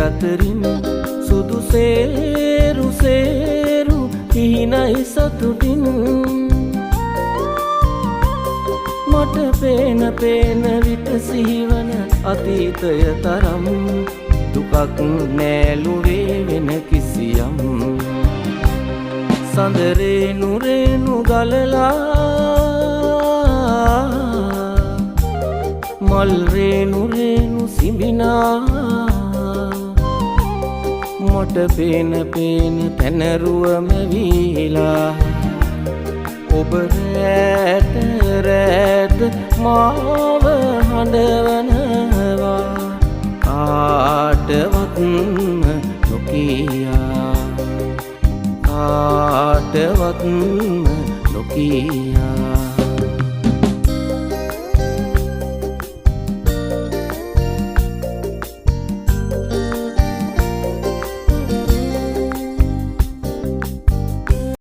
අතරින් සුදු සේරු සේරු හිනයි සතුටින් මට පේන පේන විට සිහිවන අතීතය තරම් දුකක් නෑලුවේ වෙන කිසියම් සඳරේනු රේනු ගලලා මල් රේනු රේනු සිඹිනා මට පේන පේන පැනරුවම වීලා ඔබ රැට රැට මාව හඬවනවා කාටවත්ම නොකියා කාටවත්ම නොකියා